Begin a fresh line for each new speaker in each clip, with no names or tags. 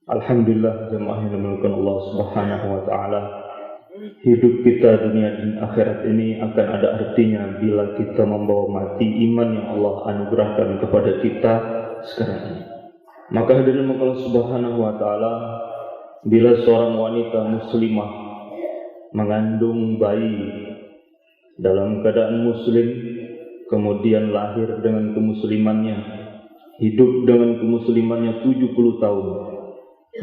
Alhamdulillah jemaah yang dimuliakan Allah Subhanahu wa taala. Hidup kita dunia dan akhirat ini akan ada artinya bila kita membawa mati iman yang Allah anugerahkan kepada kita sekarang ini. Maka hadirin Allah Subhanahu wa taala, bila seorang wanita muslimah mengandung bayi dalam keadaan muslim, kemudian lahir dengan kemuslimannya, hidup dengan kemuslimannya 70 tahun,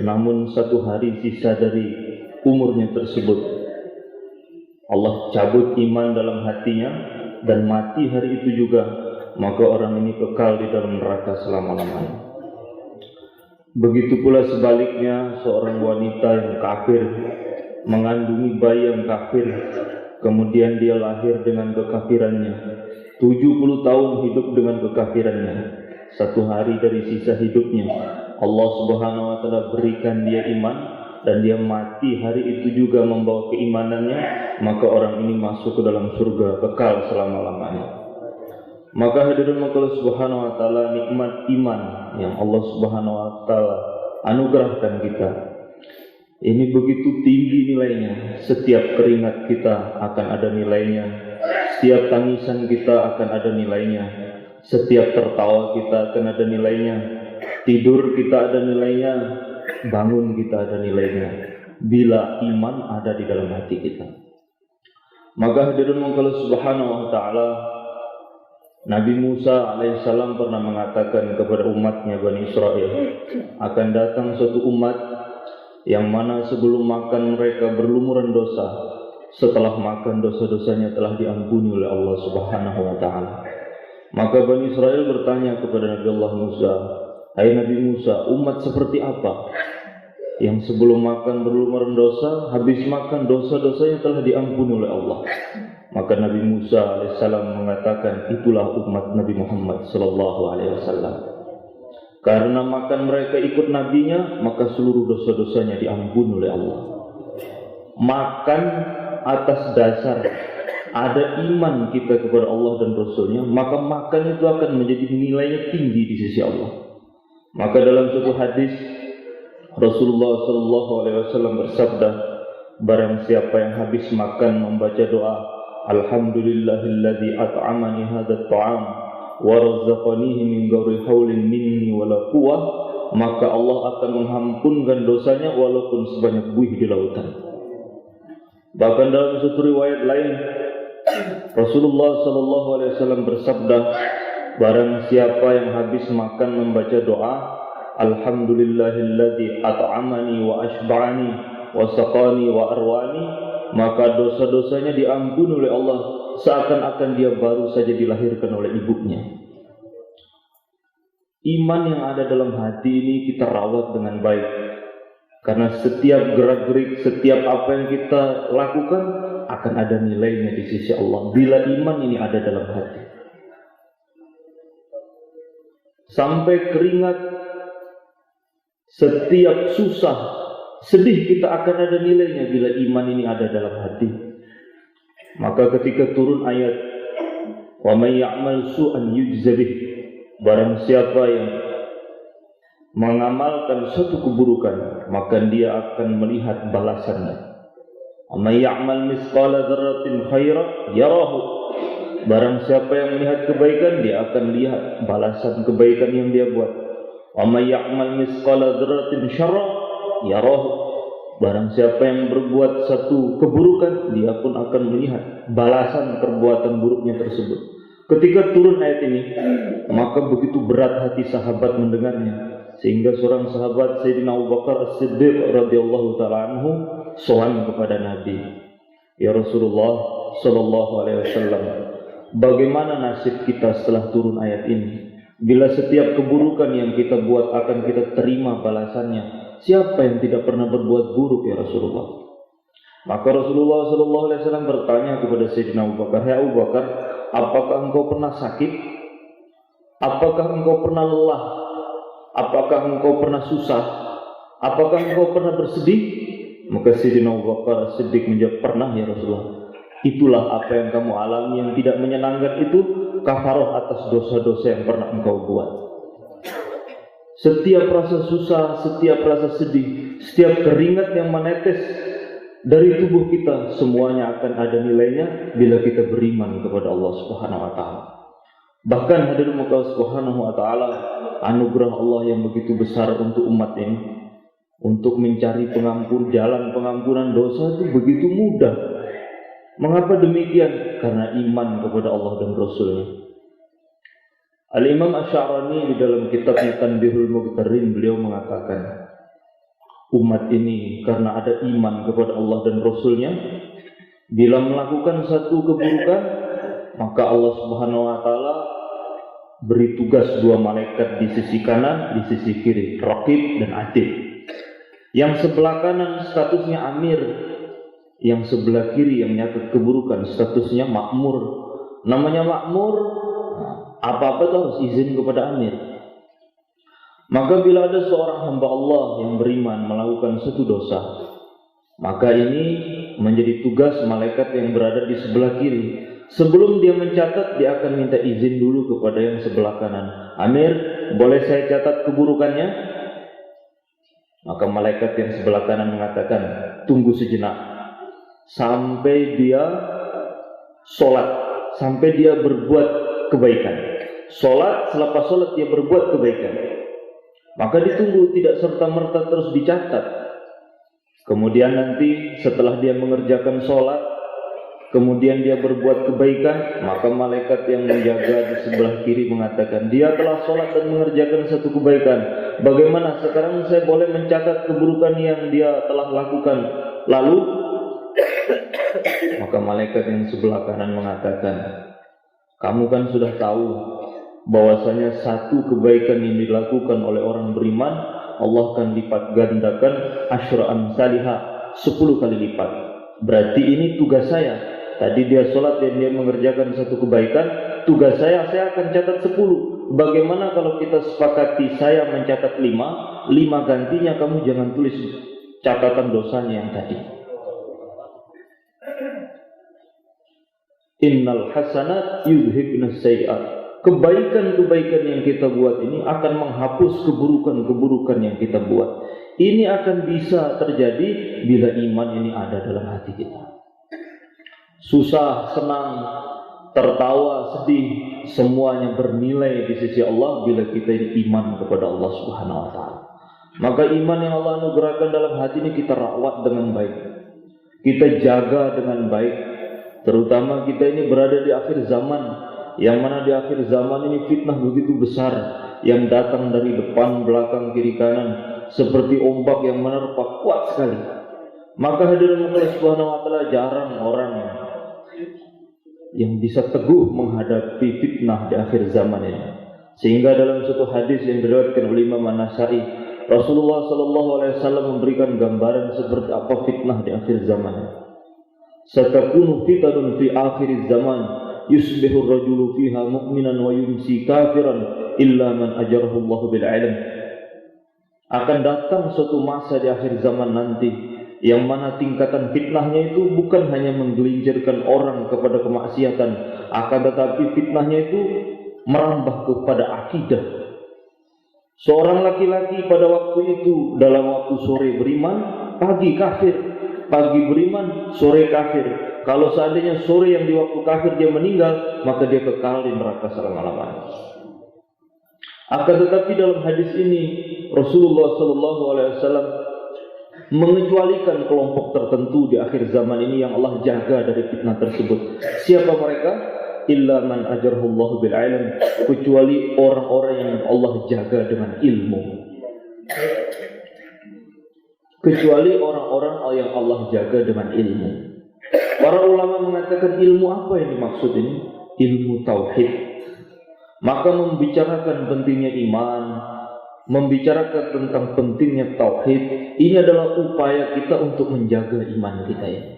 namun satu hari sisa dari umurnya tersebut Allah cabut iman dalam hatinya dan mati hari itu juga, maka orang ini kekal di dalam neraka selama-lamanya. Begitu pula sebaliknya, seorang wanita yang kafir mengandungi bayi yang kafir, kemudian dia lahir dengan kekafirannya, 70 tahun hidup dengan kekafirannya. Satu hari dari sisa hidupnya Allah Subhanahu wa taala berikan dia iman dan dia mati hari itu juga membawa keimanannya, maka orang ini masuk ke dalam surga kekal selama-lamanya. Maka hadirin Allah Subhanahu wa taala, nikmat iman yang Allah Subhanahu wa taala anugerahkan kita ini begitu tinggi nilainya. Setiap keringat kita akan ada nilainya, setiap tangisan kita akan ada nilainya, setiap tertawa kita akan ada nilainya, tidur kita ada nilainya, bangun kita ada nilainya, bila iman ada di dalam hati kita. Maka hadirin Allah Subhanahu wa taala, Nabi Musa alaihissalam pernah mengatakan kepada umatnya Bani Israel, akan datang suatu umat yang mana sebelum makan mereka berlumuran dosa, setelah makan dosa-dosanya telah diampuni oleh Allah Subhanahu wa taala. Maka Bani Israel bertanya kepada Nabi Allah Musa, hai Nabi Musa, umat seperti apa yang sebelum makan berlumuran dosa, habis makan dosa-dosanya telah diampuni oleh Allah? Maka Nabi Musa alaihissalam mengatakan, itulah umat Nabi Muhammad sallallahu alaihi wasallam. Karena makan mereka ikut nabinya, maka seluruh dosa-dosanya diampuni oleh Allah. Makan atas dasar ada iman kita kepada Allah dan Rasulnya, maka makan itu akan menjadi nilainya tinggi di sisi Allah. Maka dalam suatu hadis Rasulullah sallallahu alaihi wasallam bersabda, barang siapa yang habis makan membaca doa Alhamdulillahilladzi at'amani hadzal ta'am wa razzaqanihi min ghairi haulin minni wala quwwah, maka Allah akan mengampunkan dosanya walaupun sebanyak buih di lautan. Bahkan dalam suatu riwayat lain Rasulullah sallallahu alaihi wasallam bersabda, barang siapa yang habis makan membaca doa Alhamdulillahilladzi at'amani wa ashba'ani wa saqani wa arwani, maka dosa-dosanya diampuni oleh Allah seakan-akan dia baru saja dilahirkan oleh ibunya. Iman yang ada dalam hati ini kita rawat dengan baik, karena setiap gerak-gerik, setiap apa yang kita lakukan akan ada nilainya di sisi Allah bila iman ini ada dalam hati. Sampai keringat, setiap susah, sedih kita akan ada nilainya bila iman ini ada dalam hati. Maka ketika turun ayat wa may ya'mal su'an yujza bih, barang siapa yang mengamalkan suatu keburukan maka dia akan melihat balasannya. Wa may ya'mal mithqala dzarratin khairan yarahu, barang siapa yang melihat kebaikan dia akan lihat balasan kebaikan yang dia buat. Wa may ya'mal mithqala dzarratin syarran yarahu, barang siapa yang berbuat satu keburukan dia pun akan melihat balasan perbuatan buruknya tersebut. Ketika turun ayat ini, maka begitu berat hati sahabat mendengarnya, sehingga seorang sahabat Sayyidina Abu Bakar As-Siddiq radhiyallahu taala anhu sowan kepada Nabi, ya Rasulullah sallallahu alaihi wasallam, bagaimana nasib kita setelah turun ayat ini? Bila setiap keburukan yang kita buat akan kita terima balasannya, siapa yang tidak pernah berbuat buruk ya Rasulullah? Maka Rasulullah sallallahu alaihi wasallam bertanya kepada Sayyidina Abu Bakar, "Hai Abu Bakar, apakah engkau pernah sakit? Apakah engkau pernah lelah? Apakah engkau pernah susah? Apakah engkau pernah bersedih?" Maka Sayyidina Abu Bakar Siddiq menjawab, "Pernah ya Rasulullah." Itulah apa yang kamu alami yang tidak menyenangkan itu, kafaroh atas dosa-dosa yang pernah engkau buat. Setiap rasa susah, setiap rasa sedih, setiap keringat yang menetes dari tubuh kita, semuanya akan ada nilainya bila kita beriman kepada Allah Subhanahu wa taala. Bahkan hadirin Allah Subhanahu wa taala, anugerah Allah yang begitu besar untuk umat ini, untuk mencari jalan pengampunan dosa itu begitu mudah. Mengapa demikian? Karena iman kepada Allah dan Rasul-Nya. Al-Imam Asy'arani di dalam kitabnya Tanbihul Mughtarin, beliau mengatakan, umat ini karena ada iman kepada Allah dan Rasul-Nya, bila melakukan satu keburukan, maka Allah Subhanahu wa taala beri tugas dua malaikat di sisi kanan, di sisi kiri, Raqib dan Atid. Yang sebelah kanan statusnya Amir, yang sebelah kiri yang nyatat keburukan statusnya Makmur. Namanya Makmur, apa-apa itu harus izin kepada Amir. Maka bila ada seorang hamba Allah yang beriman melakukan satu dosa, maka ini menjadi tugas malaikat yang berada di sebelah kiri. Sebelum dia mencatat, dia akan minta izin dulu kepada yang sebelah kanan. Amir, boleh saya catat keburukannya? Maka malaikat yang sebelah kanan mengatakan, tunggu sejenak, sampai dia sholat, sampai dia berbuat kebaikan. Sholat, selepas sholat dia berbuat kebaikan. Maka ditunggu, tidak serta-merta terus dicatat. Kemudian nanti setelah dia mengerjakan sholat, kemudian dia berbuat kebaikan, maka malaikat yang menjaga di sebelah kiri mengatakan, dia telah sholat dan mengerjakan satu kebaikan. Bagaimana sekarang saya boleh mencatat keburukan yang dia telah lakukan? Lalu, maka malaikat yang sebelah kanan mengatakan, kamu kan sudah tahu bahwasanya satu kebaikan yang dilakukan oleh orang beriman, Allah akan lipat gandakan asyra amsalihah, 10 kali lipat. Berarti ini tugas saya. Tadi dia sholat dan dia mengerjakan satu kebaikan, tugas saya akan catat 10. Bagaimana kalau kita sepakati saya mencatat 5 gantinya kamu jangan tulis catatan dosanya yang tadi. Innal hasanat yudhibnas sayiat. Kebaikan-kebaikan yang kita buat ini akan menghapus keburukan-keburukan yang kita buat. Ini akan bisa terjadi bila iman ini ada dalam hati kita. Susah, senang, tertawa, sedih, semuanya bernilai di sisi Allah bila kita ini iman kepada Allah Subhanahu wa taala. Maka iman yang Allah anugerahkan dalam hati ini kita rawat dengan baik. Kita jaga dengan baik. Terutama kita ini berada di akhir zaman, yang mana di akhir zaman ini fitnah begitu besar yang datang dari depan, belakang, kiri, kanan, seperti ombak yang menerpa kuat sekali. Maka hadirin Allah Subhanahu wa taala, jarang orang yang bisa teguh menghadapi fitnah di akhir zaman ini. Sehingga dalam satu hadis yang diriwayatkan oleh Imam An-Nasa'i, Rasulullah sallallahu alaihi wasallam memberikan gambaran seperti apa fitnah di akhir zaman. Satakunu fitanun fi akhir zaman, yusbihu ar-rajulu fiha mu'minan wa yumsi kafiran illa man ajarahu Allah bil ilm. Akan datang suatu masa di akhir zaman nanti yang mana tingkatan fitnahnya itu bukan hanya menggelincirkan orang kepada kemaksiatan, akan tetapi fitnahnya itu merambah kepada akidah. Seorang laki-laki pada waktu itu dalam waktu sore beriman, pagi kafir, pagi beriman, sore kafir. Kalau seandainya sore yang di waktu kafir dia meninggal, maka dia kekal di neraka selama-lamanya. Akan tetapi dalam hadis ini Rasulullah sallallahu alaihi wasallam mengecualikan kelompok tertentu di akhir zaman ini yang Allah jaga dari fitnah tersebut. Siapa mereka? Illa man ajarahullahu bil ilm, kecuali orang-orang yang Allah jaga dengan ilmu. Kecuali orang-orang yang Allah jaga dengan ilmu. Para ulama mengatakan ilmu apa yang dimaksud ini? Ilmu tauhid. Maka membicarakan pentingnya iman, membicarakan tentang pentingnya tauhid, ini adalah upaya kita untuk menjaga iman kita ini.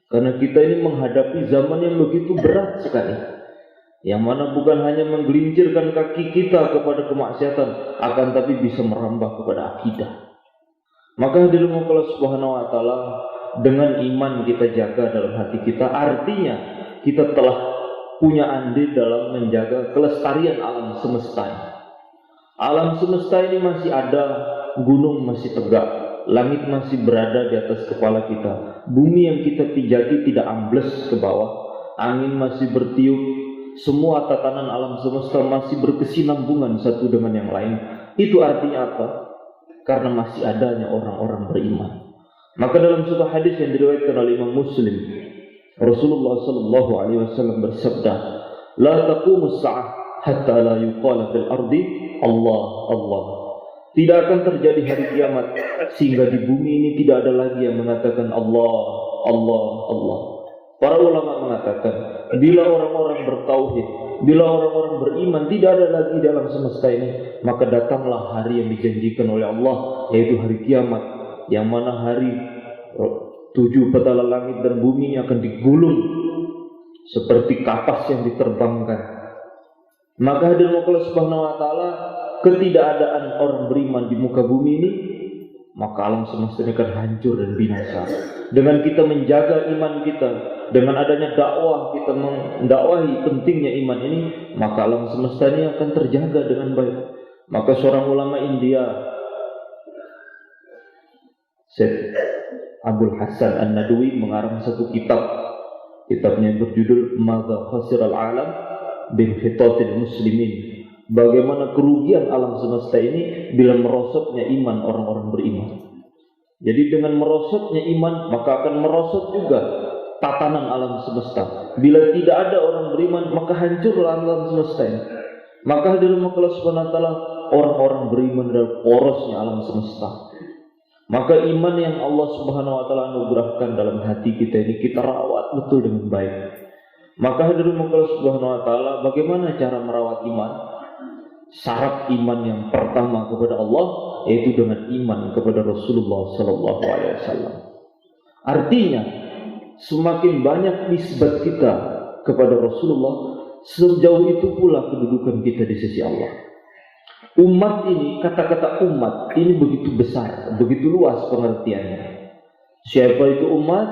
Karena kita ini menghadapi zaman yang begitu berat sekali, yang mana bukan hanya menggelincirkan kaki kita kepada kemaksiatan, akan tapi bisa merambah kepada akidah. Maka hadirin Allah Subhanahu wa taala, dengan iman kita jaga dalam hati kita, artinya kita telah punya andil dalam menjaga kelestarian alam semesta. Alam semesta ini masih ada, gunung masih tegak, langit masih berada di atas kepala kita, bumi yang kita pijaki tidak ambles ke bawah, angin masih bertiup, semua tatanan alam semesta masih berkesinambungan satu dengan yang lain. Itu artinya apa? Karena masih adanya orang-orang beriman. Maka dalam suatu hadis yang diriwayatkan oleh Imam Muslim, Rasulullah sallallahu alaihi wasallam bersabda, "La taqumus sa'ah hatta la yuqala fil ardi Allah Allah." Tidak akan terjadi hari kiamat sehingga di bumi ini tidak ada lagi yang mengatakan Allah Allah Allah. Para ulama mengatakan, bila orang-orang bertauhid, bila orang-orang beriman tidak ada lagi dalam semesta ini, maka datanglah hari yang dijanjikan oleh Allah, yaitu hari kiamat, yang mana hari 7 petala langit dan bumi akan digulung seperti kapas yang diterbangkan. Maka hadirin Allah Subhanahu wa taala, ketidakadaan orang beriman di muka bumi ini, maka alam semesta ini akan hancur dan binasa. Dengan kita menjaga iman kita, dengan adanya dakwah kita mendakwahi pentingnya iman ini, maka alam semesta ini akan terjaga dengan baik. Maka seorang ulama India, Syekh Abdul Hasan An-Nadwi, mengarang satu kitabnya berjudul Madza Khasiral Alam Binhitatil Muslimin. Bagaimana kerugian alam semesta ini bila merosotnya iman orang-orang beriman. Jadi dengan merosotnya iman, maka akan merosot juga tatanan alam semesta. Bila tidak ada orang beriman, maka hancurlah alam semesta ini. Maka hadirin Allah Subhanahu wa taala, orang-orang beriman adalah porosnya alam semesta. Maka iman yang Allah Subhanahu wa taala anugerahkan dalam hati kita ini kita rawat betul dengan baik. Maka hadirin Allah Subhanahu wa taala, bagaimana cara merawat iman? Syarat iman yang pertama kepada Allah yaitu dengan iman kepada Rasulullah sallallahu alaihi wasallam. Artinya, semakin banyak nisbat kita kepada Rasulullah, sejauh itu pula kedudukan kita di sisi Allah. Umat ini, kata-kata umat ini begitu besar, begitu luas pengertiannya. Siapa itu umat?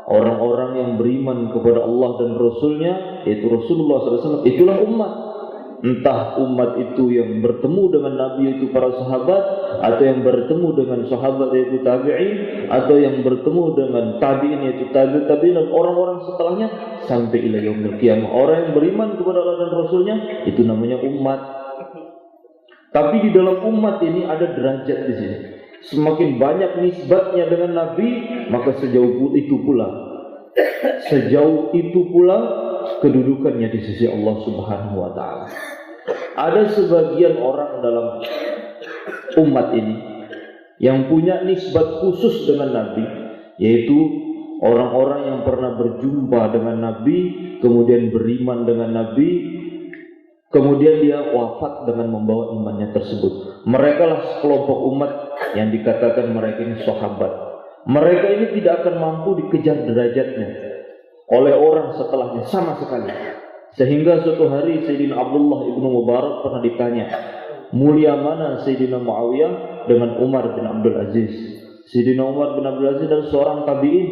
Orang-orang yang beriman kepada Allah dan Rasulnya, yaitu Rasulullah SAW, itulah umat. Entah umat itu yang bertemu dengan Nabi yaitu para sahabat, atau yang bertemu dengan sahabat yaitu tabi'in, atau yang bertemu dengan tabi'in yaitu tabi'in dan orang-orang setelahnya sampai ila yaumil qiyamah. Orang yang beriman kepada Allah dan Rasulnya itu namanya umat. Tapi di dalam umat ini ada derajat di sini. Semakin banyak nisbatnya dengan Nabi, maka sejauh itu pula kedudukannya di sisi Allah Subhanahu wa taala. Ada sebagian orang dalam umat ini yang punya nisbat khusus dengan Nabi, yaitu orang-orang yang pernah berjumpa dengan Nabi, kemudian beriman dengan Nabi, kemudian dia wafat dengan membawa imannya tersebut. Mereka lah sekelompok umat yang dikatakan mereka ini sahabat. Mereka ini tidak akan mampu dikejar derajatnya oleh orang setelahnya sama sekali. Sehingga suatu hari Sayyidina Abdullah ibnu Mubarak pernah ditanya, mulia mana Sayyidina Muawiyah dengan Umar bin Abdul Aziz? Sayyidina Umar bin Abdul Aziz adalah seorang tabi'in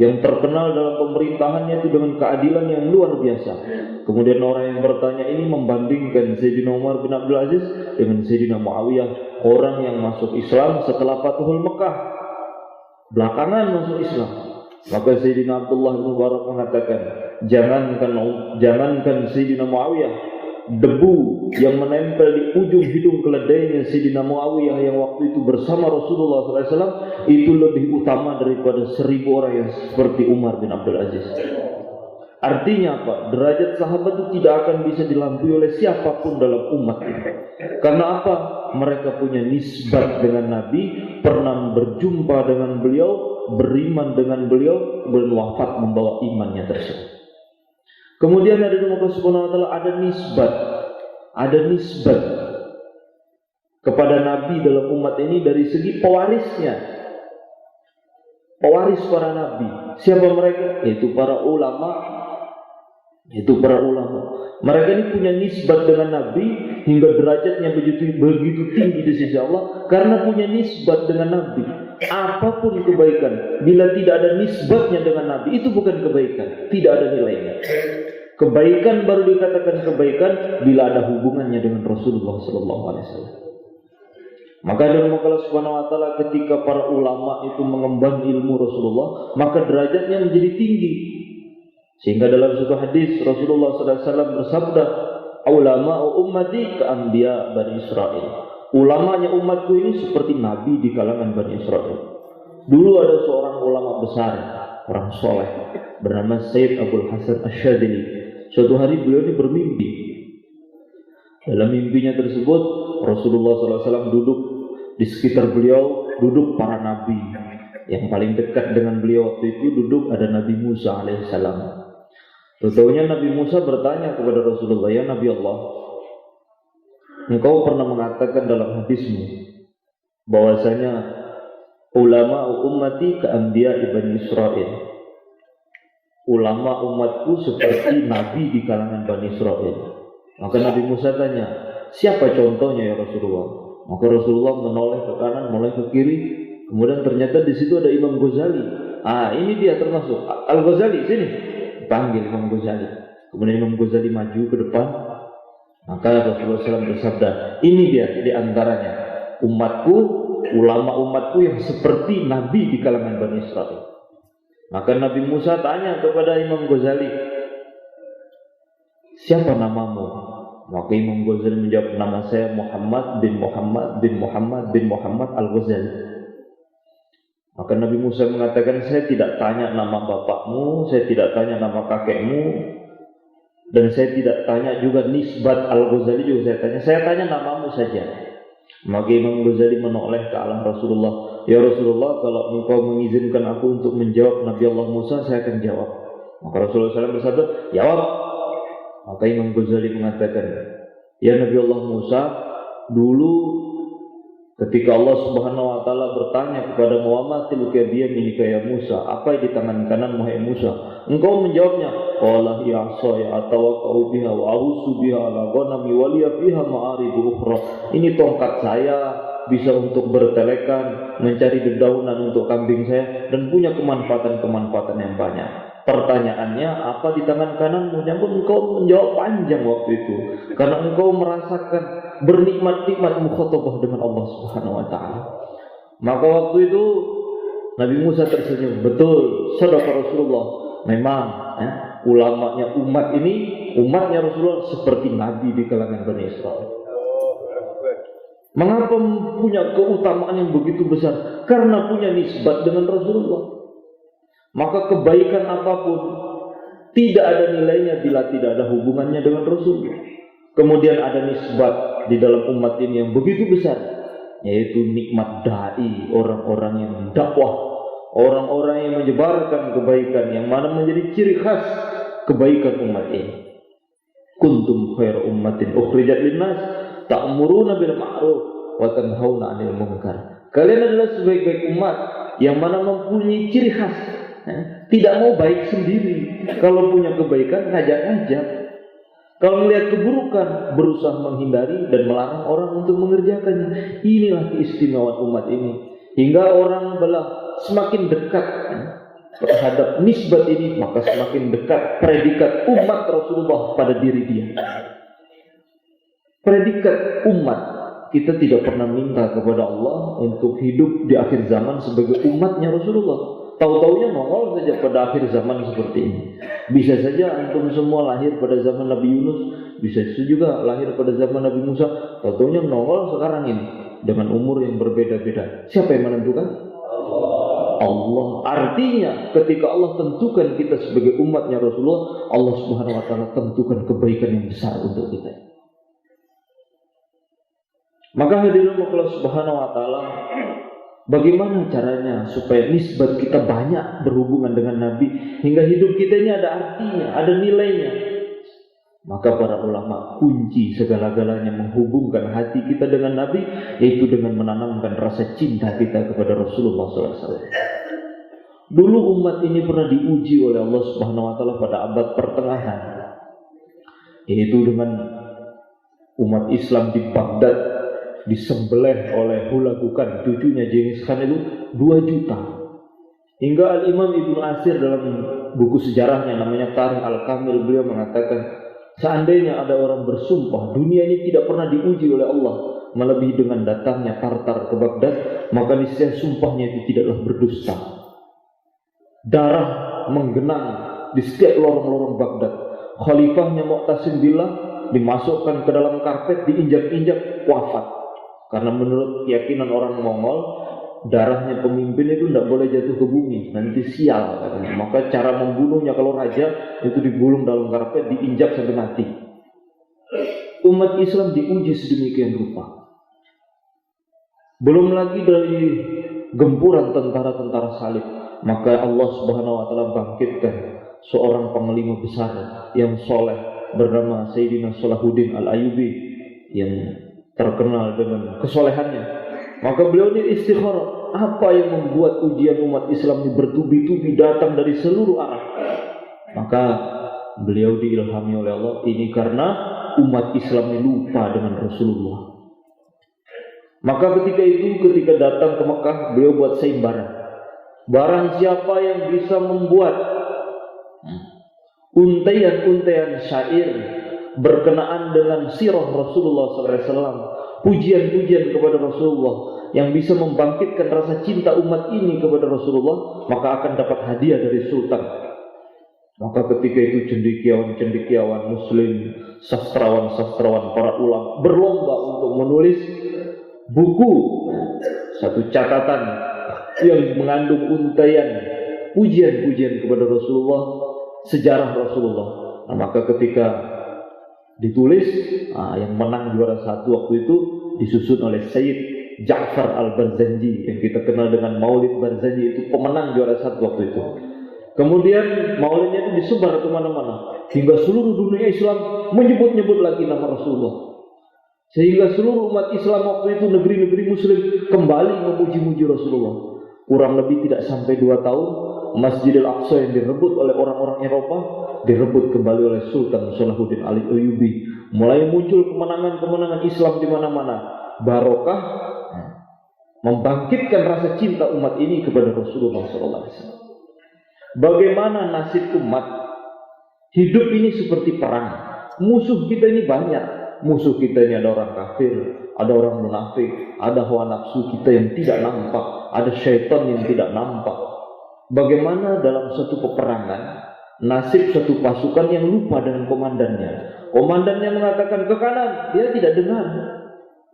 yang terkenal dalam pemerintahannya itu dengan keadilan yang luar biasa. Kemudian orang yang bertanya ini membandingkan Sayyidina Umar bin Abdul Aziz dengan Sayyidina Muawiyah, orang yang masuk Islam setelah Fathul Mekah, belakangan masuk Islam. Maka Sayyidina Abdullah bin Mubarak mengatakan, jangankan Sayyidina Muawiyah, debu yang menempel di ujung hidung keledainya Sayyidina Muawiyah yang waktu itu bersama Rasulullah SAW itu lebih utama daripada 1000 orang yang seperti Umar bin Abdul Aziz. Artinya apa? Derajat sahabat itu tidak akan bisa dilampaui oleh siapapun dalam umat ini. Karena apa? Mereka punya nisbat dengan Nabi, pernah berjumpa dengan beliau, beriman dengan beliau, kemudian wafat membawa imannya tersebut. Kemudian ada di Allah Subhanahu wa taala ada nisbat kepada Nabi dalam umat ini dari segi pewarisnya. Pewaris para nabi. Siapa mereka? Yaitu para ulama. Mereka ini punya nisbat dengan Nabi hingga derajatnya begitu tinggi di sisi Allah karena punya nisbat dengan Nabi. Apapun kebaikan, bila tidak ada nisbatnya dengan Nabi, itu bukan kebaikan, tidak ada nilainya. Kebaikan baru dikatakan kebaikan bila ada hubungannya dengan Rasulullah sallallahu alaihi wasallam. Maka dalam Allah Subhanahu wa taala ketika para ulama itu mengemban ilmu Rasulullah, maka derajatnya menjadi tinggi. Sehingga dalam suatu hadis Rasulullah sallallahu alaihi wasallam bersabda, "Ulama'u ummati ka'anbiya Bani Israil." Ulamanya umatku ini seperti nabi di kalangan Bani Israil. Dulu ada seorang ulama besar, orang soleh, bernama Sayyid Abdul Hasan Asyadili. Suatu hari beliau ini bermimpi. Dalam mimpinya tersebut Rasulullah SAW duduk di sekitar beliau, duduk para nabi. Yang paling dekat dengan beliau waktu itu duduk ada Nabi Musa alaihissalam. Tentunya Nabi Musa bertanya kepada Rasulullah, "Ya Nabi Allah, engkau pernah mengatakan dalam hadismu bahwasanya ulama ummati ka'anbiya Bani Israil. Ulama umatku seperti nabi di kalangan Bani Israil." Maka Nabi Musa tanya, "Siapa contohnya ya Rasulullah?" Maka Rasulullah menoleh ke kanan, menoleh ke kiri. Kemudian ternyata di situ ada Imam Ghazali. Ini dia termasuk Al-Ghazali, sini. Dipanggil Imam Ghazali. Kemudian Imam Ghazali maju ke depan. Maka Rasulullah SAW bersabda, "Ini dia di antaranya umatku, ulama umatku yang seperti nabi di kalangan Bani Israil." Maka Nabi Musa tanya kepada Imam Ghazali, "Siapa namamu?" Maka Imam Ghazali menjawab, "Nama saya Muhammad bin Muhammad bin Muhammad bin Muhammad Al-Ghazali." Maka Nabi Musa mengatakan, "Saya tidak tanya nama bapakmu, saya tidak tanya nama kakekmu, dan saya tidak tanya juga nisbat Al-Ghazali juga saya tanya namamu saja." Maka Imam Ghazali menoleh ke arah Rasulullah, "Ya Rasulullah, kalau engkau mengizinkan aku untuk menjawab Nabi Allah Musa, saya akan jawab." Maka Rasulullah SAW bersabda, "Jawab." Maka Imam Ghazali mengatakan, "Ya Nabi Allah Musa, dulu ketika Allah Subhanahu wa taala bertanya kepada Muhammad, "Tilka biyaminika ya Musa?" Apa di tangan kanan wahai Musa? Engkau menjawabnya, "Qala ya asaya atawakkau biha wa ahusu biha ala ghanami wa liya fiha ma'aribu ukhra." Ini tongkat saya, bisa untuk bertelekan, mencari dedaunan untuk kambing saya, dan punya kemanfaatan-kemanfaatan yang banyak. Pertanyaannya, apa di tangan kananmu? Yang pun engkau menjawab panjang waktu itu, karena engkau merasakan bernikmat-nikmat mukhatabah dengan Allah Subhanahu wa taala. Maka waktu itu Nabi Musa tersenyum. Betul, sadaqa Rasulullah. Memang ulamanya umat ini, umatnya Rasulullah seperti nabi di kalangan Bani Israil. Mengapa punya keutamaan yang begitu besar? Karena punya nisbat dengan Rasulullah. Maka kebaikan apapun tidak ada nilainya bila tidak ada hubungannya dengan Rasulullah. Kemudian ada nisbat di dalam umat ini yang begitu besar, yaitu nikmat da'i, orang-orang yang dakwah, orang-orang yang menyebarkan kebaikan, yang mana menjadi ciri khas kebaikan umat ini. Kuntum khairu ummatin ukhrijat linnas ta'muruna bil ma'ruf wa tanhauna 'anil munkar. Kalian adalah sebaik-baik umat yang mana mempunyai ciri khas, tidak mau baik sendiri. Kalau punya kebaikan, ngajak-ngajak. Kalau melihat keburukan, berusaha menghindari dan melarang orang untuk mengerjakannya. Inilah keistimewaan umat ini. Hingga orang belah semakin dekat terhadap nisbat ini, maka semakin dekat predikat umat Rasulullah pada diri dia. Predikat umat. Kita tidak pernah minta kepada Allah untuk hidup di akhir zaman sebagai umatnya Rasulullah. Tahu-taunya nongol saja pada akhir zaman seperti ini. Bisa saja antum semua lahir pada zaman Nabi Yunus, bisa juga lahir pada zaman Nabi Musa. Tahu-taunya nongol sekarang ini dengan umur yang berbeda-beda. Siapa yang menentukan? Allah. Artinya ketika Allah tentukan kita sebagai umatnya Rasulullah, Allah Subhanahu wa taala tentukan kebaikan yang besar untuk kita. Maka hadirin Allah Subhanahu wa taala, bagaimana caranya supaya nisbat kita banyak berhubungan dengan Nabi, hingga hidup kita ini ada artinya, ada nilainya? Maka para ulama kunci segala-galanya menghubungkan hati kita dengan Nabi, yaitu dengan menanamkan rasa cinta kita kepada Rasulullah SAW. Dulu umat ini pernah diuji oleh Allah Subhanahu wa taala pada abad pertengahan, yaitu dengan umat Islam di Baghdad disembelih oleh Hulagu Khan, cucunya Genghis Khan itu 2 juta. Hingga Al-Imam Ibnu Asir dalam buku sejarahnya namanya Tarikh Al-Kamil, beliau mengatakan seandainya ada orang bersumpah dunia ini tidak pernah diuji oleh Allah melebihi dengan datangnya Tartar ke Baghdad, maka niscaya sumpahnya itu tidaklah berdusta. Darah menggenang di setiap lorong-lorong Baghdad. Khalifahnya Mu'tasim Billah dimasukkan ke dalam karpet, diinjak-injak, wafat. Karena menurut keyakinan orang Mongol, darahnya pemimpin itu tidak boleh jatuh ke bumi, nanti sial katanya. Maka cara membunuhnya kalau raja itu digulung dalam karpet, diinjak sampai mati. Umat Islam diuji sedemikian rupa. Belum lagi dari gempuran tentara-tentara salib, maka Allah Subhanahu wa taala bangkitkan seorang panglima besar yang soleh bernama Sayyidina Salahuddin Al-Ayyubi yang terkenal dengan kesolehannya. Maka beliau ini istikharah, apa yang membuat ujian umat Islam ini bertubi-tubi datang dari seluruh arah? Maka beliau diilhami oleh Allah, ini karena umat Islam ini lupa dengan Rasulullah. Maka ketika datang ke Mekah, beliau buat sayembara. Barang siapa yang bisa membuat untaian-untaian syair berkenaan dengan sirah Rasulullah SAW, pujian-pujian kepada Rasulullah yang bisa membangkitkan rasa cinta umat ini kepada Rasulullah, maka akan dapat hadiah dari Sultan. Maka ketika itu cendekiawan-cendekiawan Muslim, sastrawan-sastrawan, para ulama berlomba untuk menulis buku, satu catatan yang mengandung untaian pujian-pujian kepada Rasulullah, sejarah Rasulullah. Nah, maka ketika ditulis, yang menang juara satu waktu itu disusun oleh Sayyid Ja'far Al-Barzanji yang kita kenal dengan Maulid Barzanji, itu pemenang juara satu waktu itu. Kemudian maulidnya itu disebar kemana-mana hingga seluruh dunia Islam menyebut-nyebut lagi nama Rasulullah. Sehingga seluruh umat Islam waktu itu, negeri-negeri Muslim, kembali memuji-muji Rasulullah. Kurang lebih tidak sampai 2 tahun, Masjidil Aqsa yang direbut oleh orang-orang Eropa direbut kembali oleh Sultan Salahuddin Al-Ayyubi. Mulai muncul kemenangan-kemenangan Islam di mana-mana. Barokah membangkitkan rasa cinta umat ini kepada Rasulullah SAW. Bagaimana nasib umat? Hidup ini seperti perang. Musuh kita ini banyak. Musuh kita ini ada orang kafir, ada orang munafik, ada hawa nafsu kita yang tidak nampak, ada syaitan yang tidak nampak. Bagaimana dalam satu peperangan, nasib satu pasukan yang lupa dengan komandannya. Komandannya mengatakan ke kanan, dia tidak dengar.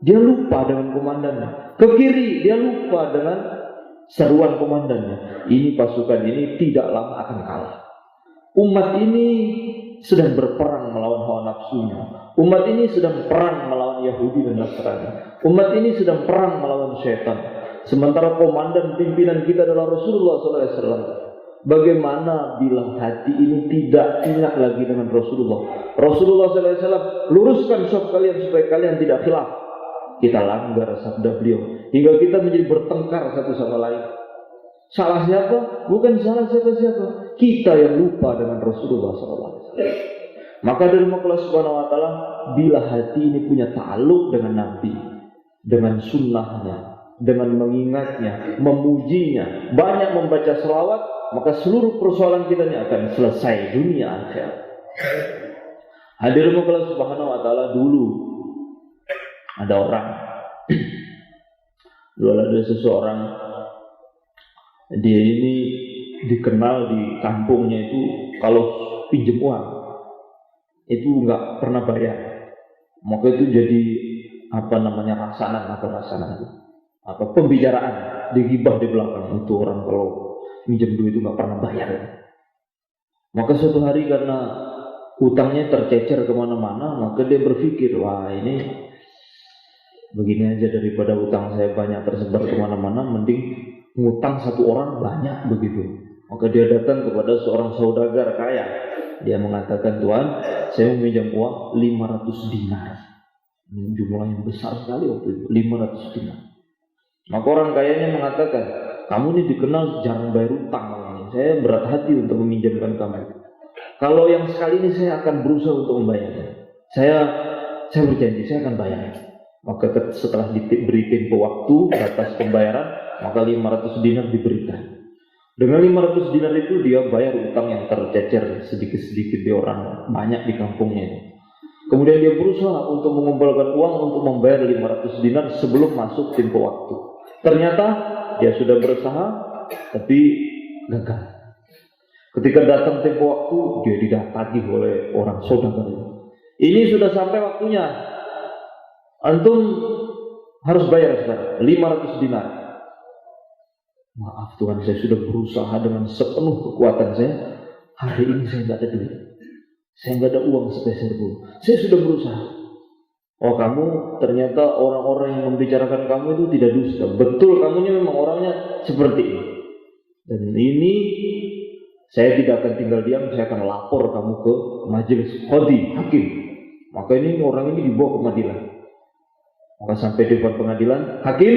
Dia lupa dengan komandannya. Ke kiri, dia lupa dengan seruan komandannya. Ini pasukan ini tidak lama akan kalah. Umat ini sedang berperang melawan hawa nafsunya. Umat ini sedang perang melawan Yahudi dan Nasrani. Umat ini sedang perang melawan syaitan. Sementara komandan pimpinan kita adalah Rasulullah SAW. Bagaimana bila hati ini tidak ingat lagi dengan Rasulullah? Rasulullah SAW luruskan saf kalian supaya kalian tidak khilaf. Kita langgar sabda beliau hingga kita menjadi bertengkar satu sama lain. Salah siapa? Bukan salah siapa-siapa. Kita yang lupa dengan Rasulullah SAW. Maka dari Allah Subhanahu wa taala, bila hati ini punya ta'alluq dengan Nabi, dengan sunnahnya, dengan mengingatnya, memujinya, banyak membaca selawat, maka seluruh persoalan kita ini akan selesai dunia akhirat. Hadirin Allah Subhanahu wa taala, dulu ada orang, dulu ada seseorang, dia ini dikenal di kampungnya itu kalau pinjam uang itu nggak pernah bayar. Maka itu jadi rasanan atau pembicaraan, digibah di belakang itu orang kalau pinjam duit itu nggak pernah bayar. Maka suatu hari karena utangnya tercecer kemana-mana, maka dia berpikir, wah ini begini aja, daripada utang saya banyak tersebar kemana-mana, mending ngutang satu orang banyak begitu. Maka dia datang kepada seorang saudagar kaya. Dia mengatakan, Tuan, saya meminjam uang 500 dinar. Ini jumlah yang besar sekali waktu itu, 500 dinar. Maka orang kayanya mengatakan, kamu ini dikenal jarang bayar utang. Saya berat hati untuk meminjamkan kamu. Kalau yang sekali ini saya akan berusaha untuk membayarnya. Saya berjanji, saya akan bayar. Maka setelah diberi tempo waktu batas pembayaran, maka 500 dinar diberikan. Dengan 500 dinar itu dia bayar utang yang tercecer sedikit-sedikit di orang banyak di kampungnya. Kemudian dia berusaha untuk mengumpulkan uang untuk membayar 500 dinar sebelum masuk tempo waktu. Ternyata dia sudah berusaha, tapi gagal. Ketika datang tempo waktu, dia didatangi oleh orang saudagar. Ini sudah sampai waktunya. Antum harus bayar sekarang 500 dinar. Maaf Tuhan, saya sudah berusaha dengan sepenuh kekuatan saya. Hari ini saya tidak ada duit. Saya nggak ada uang sepeser pun. Saya sudah berusaha. Oh, kamu ternyata orang-orang yang membicarakan kamu itu tidak dusta. Betul, kamunya memang orangnya seperti ini. Dan ini saya tidak akan tinggal diam. Saya akan lapor kamu ke majelis qadhi, hakim. Maka ini orang ini dibawa ke pengadilan. Maka sampai di depan pengadilan, hakim,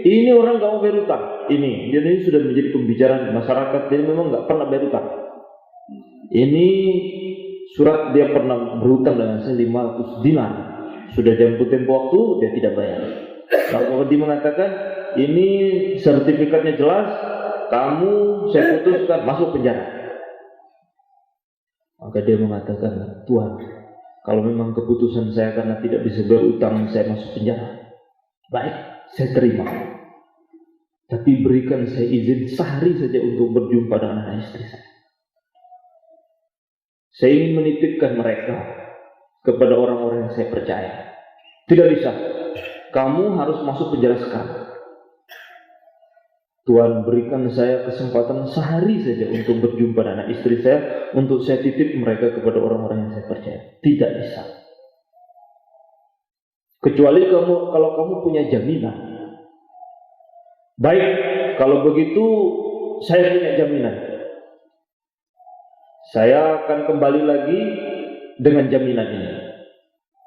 ini orang nggak mau bayar utang. Ini sudah menjadi pembicaraan masyarakat. Dia memang nggak pernah bayar utang. Ini surat dia pernah berhutang dengan saya 500 dinar. Sudah jemput tempo waktu, dia tidak bayar. Lalu dia mengatakan, ini sertifikatnya jelas, kamu saya putuskan masuk penjara. Maka dia mengatakan, Tuhan, kalau memang keputusan saya karena tidak bisa bayar utang, saya masuk penjara. Baik, saya terima. Tapi berikan saya izin sehari saja untuk berjumpa dengan anak istri saya. Saya ingin menitipkan mereka kepada orang-orang yang saya percaya. Tidak bisa. Kamu harus masuk penjara sekarang. Tuhan berikan saya kesempatan sehari saja untuk berjumpa dengan anak istri saya, untuk saya titip mereka kepada orang-orang yang saya percaya. Tidak bisa. Kecuali kalau kamu punya jaminan. Baik, kalau begitu saya punya jaminan. Saya akan kembali lagi dengan jaminan ini.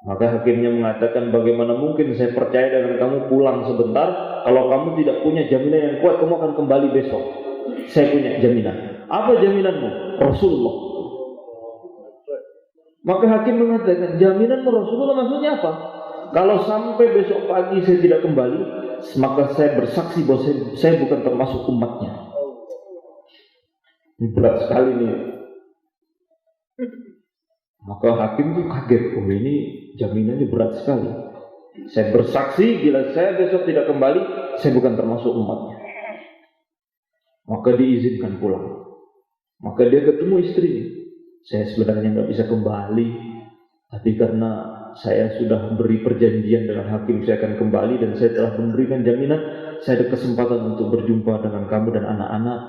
Maka hakimnya mengatakan, bagaimana mungkin saya percaya dengan kamu pulang sebentar, kalau kamu tidak punya jaminan yang kuat, kamu akan kembali besok. Saya punya jaminan. Apa jaminanmu? Rasulullah. Maka hakim mengatakan, jaminanmu Rasulullah maksudnya apa? Kalau sampai besok pagi saya tidak kembali, maka saya bersaksi bahwa saya bukan termasuk umatnya. Ini berat sekali nih. Maka hakim itu kaget, oh ini jaminannya berat sekali. Saya bersaksi, bila saya besok tidak kembali, saya bukan termasuk umatnya. Maka diizinkan pulang. Maka dia ketemu istrinya. Saya sebenarnya nggak bisa kembali, tapi karena saya sudah beri perjanjian dengan hakim, saya akan kembali dan saya telah memberikan jaminan, saya ada kesempatan untuk berjumpa dengan kamu dan anak-anak.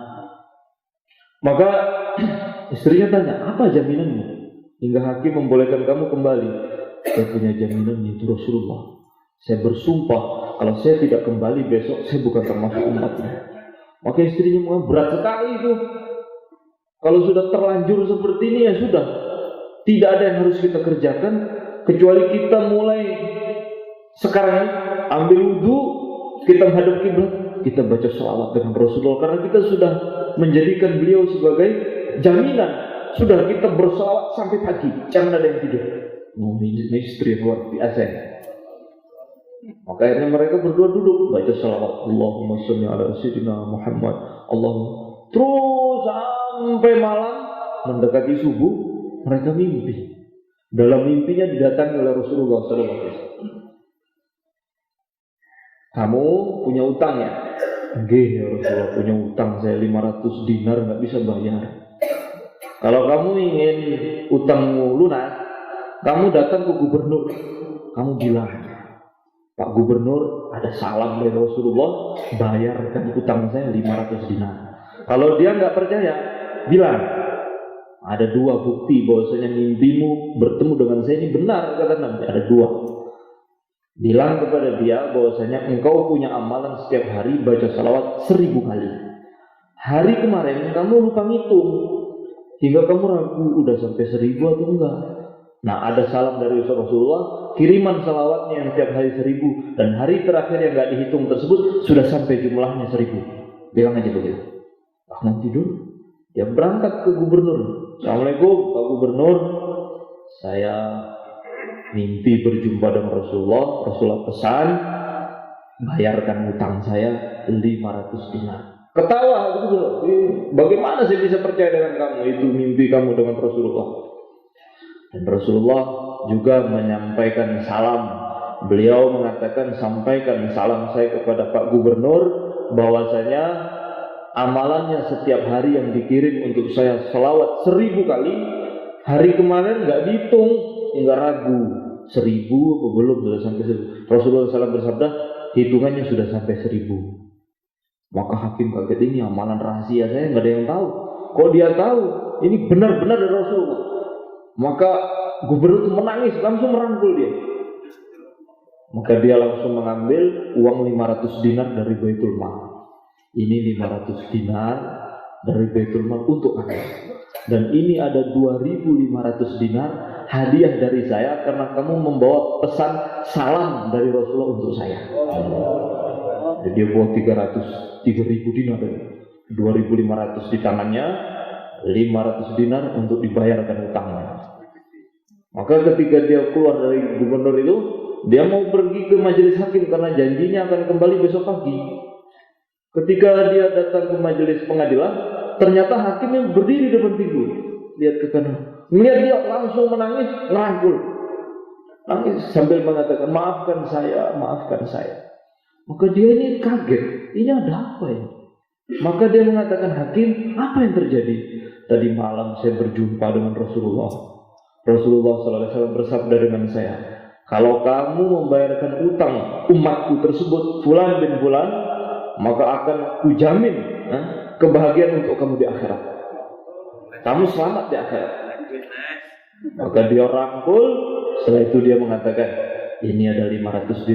Maka istrinya tanya, apa jaminanmu? Hingga hakim membolehkan kamu kembali. Saya punya jaminan itu Rasulullah. Saya bersumpah, kalau saya tidak kembali besok, saya bukan termasuk umatnya. Maka istrinya mengatakan, berat sekali itu. Kalau sudah terlanjur seperti ini, ya sudah. Tidak ada yang harus kita kerjakan, kecuali kita mulai sekarang ambil wudu, kita menghadap kiblat, kita baca sholawat dengan Rasulullah, karena kita sudah menjadikan beliau sebagai jaminan. Sudah kita bersolawat sampai pagi, jangan ada yang tidur. Ini istri luar biasa. Maka akhirnya mereka berdua duduk baca sholawat, Allahumma sholli ala sayyidina Muhammad, Allahumma. Terus sampai malam mendekati subuh, mereka mimpi. Dalam mimpinya didatangi oleh Rasulullah SAW. Kamu punya utang ya? Nggih ya Rasulullah, punya utang saya 500 dinar nggak bisa bayar. Kalau kamu ingin utangmu lunas, kamu datang ke gubernur. Kamu bilang, Pak Gubernur, ada salam dari Rasulullah, bayarkan utang saya 500 dinar. Kalau dia nggak percaya, bilang, ada dua bukti bahwasanya mimpimu bertemu dengan saya ini benar, kata Nabi. Ada dua. Bilang kepada dia bahwasanya engkau punya amalan setiap hari baca salawat 1000 kali. Hari kemarin kamu lupa ngitung, hingga kamu ragu udah sampai 1000 atau enggak. Nah, ada salam dari Rasulullah, kiriman salawatnya yang tiap hari 1000, dan hari terakhir yang enggak dihitung tersebut sudah sampai jumlahnya 1000. Bilang aja begitu. Bangun tidur, dia berangkat ke gubernur. Assalamualaikum Pak Gubernur, saya mimpi berjumpa dengan Rasulullah. Rasulullah pesan, bayarkan utang saya 500 dinar. Ketawa gitu. Bagaimana saya bisa percaya dengan kamu? Itu mimpi kamu dengan Rasulullah. Dan Rasulullah juga menyampaikan salam. Beliau mengatakan, sampaikan salam saya kepada Pak Gubernur, bahwasanya amalannya setiap hari yang dikirim untuk saya selawat 1000 kali. Hari kemarin nggak dihitung, nggak ragu 1000 apa belum, sudah sampai 1000. Rasulullah SAW bersabda, hitungannya sudah sampai 1000. Maka hakim kaget, ini amalan rahasia saya nggak ada yang tahu. Kok dia tahu? Ini benar-benar dari Rasulullah. Maka gubernur itu menangis, langsung merangkul dia. Maka dia langsung mengambil uang 500 dinar dari Baitul Mal. Ini 500 dinar dari Baitul Mal untuk Anda. Dan ini ada 2.500 dinar hadiah dari saya karena kamu membawa pesan salam dari Rasulullah untuk saya. Jadi dia bawa 3.000 dinar, 2.500 di tangannya, 500 dinar untuk dibayarkan utangnya. Maka ketika dia keluar dari gubernur itu, dia mau pergi ke majelis hakim karena janjinya akan kembali besok pagi. Ketika dia datang ke majelis pengadilan, ternyata hakimnya berdiri depan pintu. Lihat ke kanan, melihat dia langsung menangis, ngerangkul, nangis sambil mengatakan, maafkan saya, maafkan saya. Maka dia ini kaget, ini ada apa ya? Maka dia mengatakan, hakim, apa yang terjadi? Tadi malam saya berjumpa dengan Rasulullah. Rasulullah SAW bersabda dengan saya, kalau kamu membayarkan utang umatku tersebut, fulan bin fulan, maka akan kujamin kebahagiaan untuk kamu di akhirat. Kamu selamat di akhirat. Maka dia rangkul. Setelah itu dia mengatakan, ini ada 500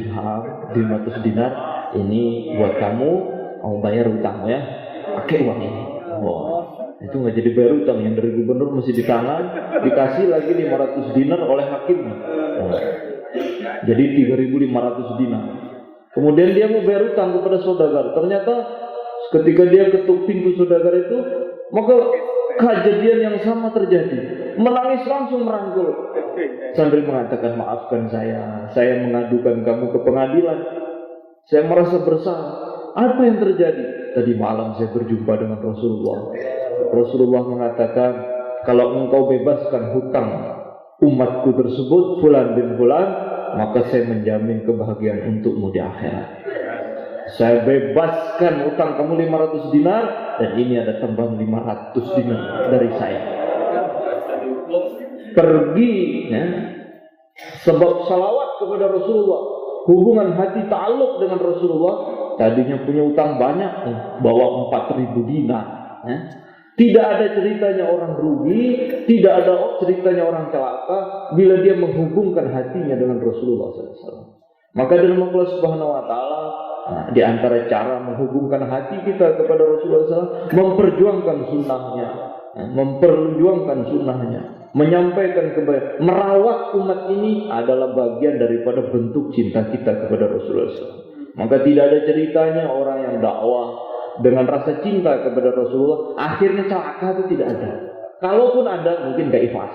dinar, ini buat kamu, mau bayar utang ya, pakai uang ini. Itu nggak jadi bayar utang, yang dari gubernur masih di tangan, dikasih lagi 500 dinar oleh hakim. Jadi 3.500 dinar. Kemudian dia mau bayar utang kepada saudagar. Ternyata ketika dia ketuk pintu saudagar itu, maka kejadian yang sama terjadi. Menangis langsung merangkul sambil mengatakan, maafkan saya mengadukan kamu ke pengadilan. Saya merasa bersalah. Apa yang terjadi? Tadi malam saya berjumpa dengan Rasulullah. Rasulullah mengatakan, kalau engkau bebaskan hutang umatku tersebut, fulan bin fulan, maka saya menjamin kebahagiaan untukmu di akhirat. Saya bebaskan utang kamu 500 dinar, dan ini ada tambahan 500 dinar dari saya. Pergi ya, sebab salawat kepada Rasulullah, hubungan hati ta'alluq dengan Rasulullah. Tadinya punya utang banyak, bawa 4.000 dinar ya. Tidak ada ceritanya orang rugi, tidak ada ceritanya orang celaka bila dia menghubungkan hatinya dengan Rasulullah SAW. Maka dalam Allah Subhanahu Wa Taala, di antara cara menghubungkan hati kita kepada Rasulullah SAW, memperjuangkan sunnahnya, menyampaikan kebaikan, merawat umat ini adalah bagian daripada bentuk cinta kita kepada Rasulullah SAW. Maka tidak ada ceritanya orang yang dakwah dengan rasa cinta kepada Rasulullah akhirnya celaka, itu tidak ada. Kalaupun ada, mungkin gak ikhlas.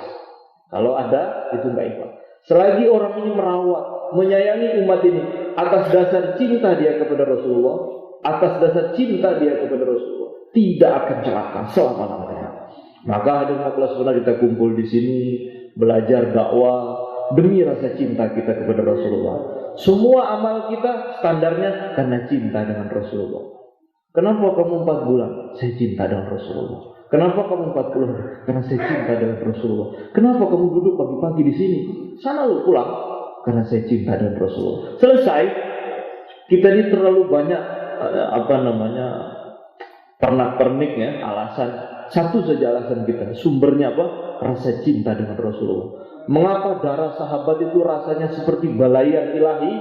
Kalau ada, itu gak ikhlas. Selagi orang ini merawat, menyayangi umat ini atas dasar cinta dia kepada Rasulullah, atas dasar cinta dia kepada Rasulullah, tidak akan celaka selama-lamanya. Maka hadirin Allah sebenarnya kita kumpul di sini belajar dakwah demi rasa cinta kita kepada Rasulullah. Semua amal kita standarnya karena cinta dengan Rasulullah. Kenapa kamu 4 bulan? Saya cinta dengan Rasulullah. Kenapa kamu 40 hari? Karena saya cinta dengan Rasulullah. Kenapa kamu duduk pagi-pagi di sini? Sana lu pulang. Karena saya cinta dengan Rasulullah. Selesai. Kita ini terlalu banyak pernak-pernik ya, alasan. Satu saja alasan kita. Sumbernya apa? Rasa cinta dengan Rasulullah. Mengapa darah sahabat itu rasanya seperti balayan ilahi?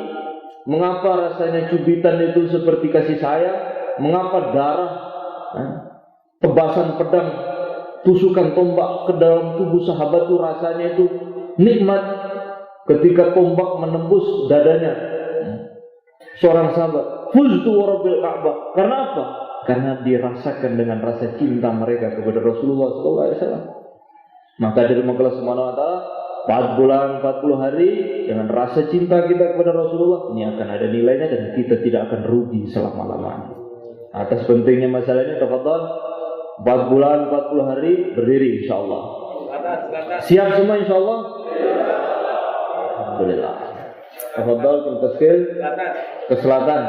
Mengapa rasanya cubitan itu seperti kasih sayang? Mengapa darah, tebasan pedang, tusukan tombak ke dalam tubuh sahabat itu rasanya itu nikmat ketika tombak menembus dadanya seorang sahabat. Fuztu warabbil Ka'bah. Karena apa? Karena dirasakan dengan rasa cinta mereka kepada Rasulullah SAW. Maka dari Allah Subhanahu Wa Taala, 4 bulan 40 hari dengan rasa cinta kita kepada Rasulullah, ini akan ada nilainya dan kita tidak akan rugi selama-lamanya. Atas pentingnya masalah ini, tafadhol. 4 bulan 40 hari berdiri insyaallah. Siap semua insyaallah? Alhamdulillah. Tafadhol Taskil ke selatan.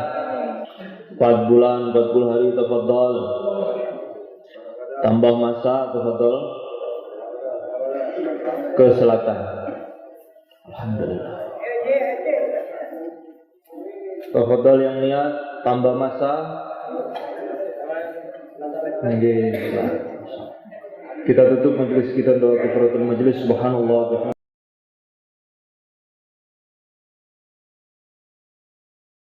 4 bulan 40 hari tafadhol. Tambah masa tafadhol ke selatan. Alhamdulillah. Tafadhol yang niat tambah masa. Kita tutup majelis kita doa kafaratul majelis. Subhanallah.